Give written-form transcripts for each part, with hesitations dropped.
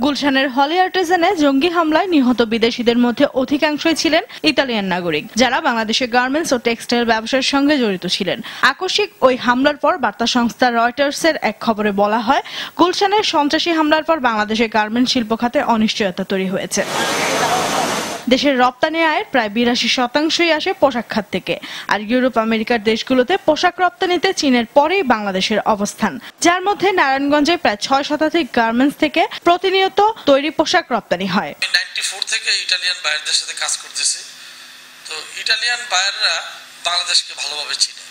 গুলশানের হলি আর্টিজানে জঙ্গি হামলায় নিহত বিদেশিদের মধ্যে অধিকাংশই ছিলেন ইতালিয়ান নাগরিক, যারা বাংলাদেশের গার্মেন্টস ও টেক্সটাইল ব্যবসার সঙ্গে জড়িত ছিলেন। আকস্মিক ওই হামলার পর বার্তা সংস্থা রয়টার্সের এক খবরে বলা হয়, গুলশানের সন্ত্রাসী হামলার পর বাংলাদেশের গার্মেন্টস শিল্প খাতে অনিশ্চয়তা তৈরি হয়েছে। দেশের রপ্তানি আয়ের প্রায় ৮২% আসে পোশাক খাত থেকে, আর ইউরোপ আমেরিকার দেশগুলোতে পোশাক রপ্তানিতে চীনের পরেই বাংলাদেশের অবস্থান, যার মধ্যে নারায়ণগঞ্জে প্রায় ৬% গার্মেন্টস থেকে প্রতিনিয়ত তৈরি পোশাক রপ্তানি হয়। 94 থেকে ইটালিয়ান বায়ারদের সাথে কাজ করতেছি। তো ইটালিয়ান বায়াররা বাংলাদেশকে ভালোভাবে চিনে।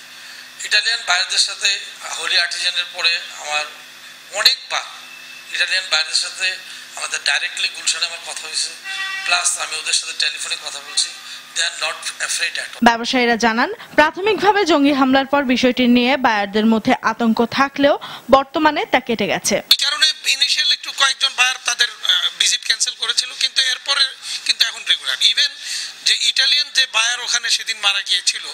ইটালিয়ান বায়ারদের সাথে হলি আর্টিজানের পরে আমার অনেকবার ইটালিয়ান বায়ারদের সাথে আমাদের ডাইরেক্টলি গুলশানে আমার কথা হয়েছে, প্লাস আমি ওদের সাথে টেলিফোনে কথা বলছি। ব্যবসায়ীরা জানান, প্রাথমিকভাবে জঙ্গি হামলার পর বিষয়টি নিয়ে বায়ারদের মধ্যে আতঙ্ক থাকলেও বর্তমানে তা কেটে গেছে। এই কারণে ইনিশিয়াল একটু কয়েকজন বায়ার তাদের ভিজিট ক্যান্সেল করেছিল, কিন্তু এরপরে কিন্তু এখন রেগুলার। ইভেন যে ইটালিয়ান যে বায়ার ওখানে সেদিন মারা গিয়েছিল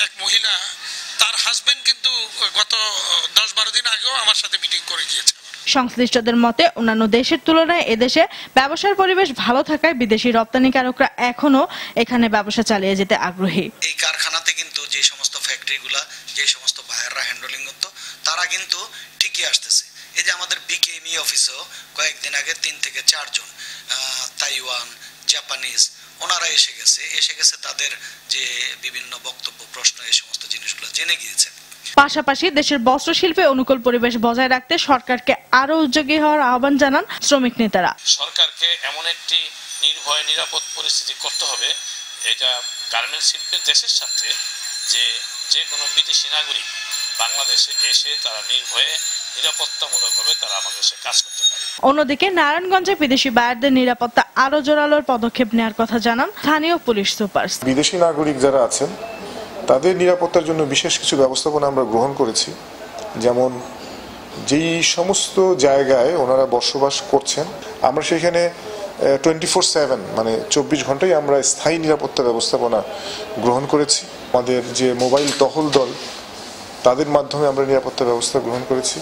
এক মহিলা, তার হাজবেন্ড কিন্তু গত 10-12 দিন আগেও আমার সাথে মিটিং করে গিয়েছে। সংশ্লিষ্টদের মতে, অন্যান্য দেশের তুলনায় এদেশে ব্যবসার পরিবেশ ভালো থাকায় বিদেশি রপ্তানিকারকরা এখনো এখানে ব্যবসা চালিয়ে যেতে আগ্রহী। এই কারখানাতে কিন্তু যে সমস্ত ফ্যাক্টরিগুলা, যে সমস্ত বায়াররা হ্যান্ডলিং করতো, তারা কিন্তু ঠিকই আসতেছে। এই যে আমাদের বিকেএমই অফিসেও কয়েকদিন আগে 3 থেকে 4 জন তাইওয়ান, জাপানিজ ওনারা এসে গেছে তাদের যে বিভিন্ন বক্তব্য, প্রশ্ন, এই সমস্ত জিনিসগুলো জেনে গিয়েছে। পাশাপাশি দেশের বস্ত্র শিল্পে অনুকূল পরিবেশ বজায় রাখতে সরকারকে আরো উদ্যোগী হওয়ার আহ্বান জানান শ্রমিক নেতারা। সরকারকে এমন একটি নির্ভয় নিরাপদ পরিস্থিতি করতে হবে, এটা গার্মেন্টস শিল্পের দেশের সাথে যে কোনো বিদেশি নাগরিক বাংলাদেশে এসে তারা নির্ভয়ে নিরাপত্তামূলকভাবে তারা আমাদের দেশে কাজ করতে পারে। অন্যদিকে নারায়ণগঞ্জে বিদেশি বায়ারদের নিরাপত্তা আরো জোরালোর পদক্ষেপ নেওয়ার কথা জানান স্থানীয় পুলিশ সুপার। বিদেশি নাগরিক যারা আছেন তাদের নিরাপত্তার জন্য বিশেষ কিছু ব্যবস্থাপনা আমরা গ্রহণ করেছি। যেমন যেই সমস্ত জায়গায় ওনারা বসবাস করছেন, আমরা সেখানে 24/7 মানে 24 ঘন্টাই আমরা স্থায়ী নিরাপত্তা ব্যবস্থাপনা গ্রহণ করেছি। আমাদের যে মোবাইল টহল দল, তাদের মাধ্যমে আমরা নিরাপত্তা ব্যবস্থা গ্রহণ করেছি।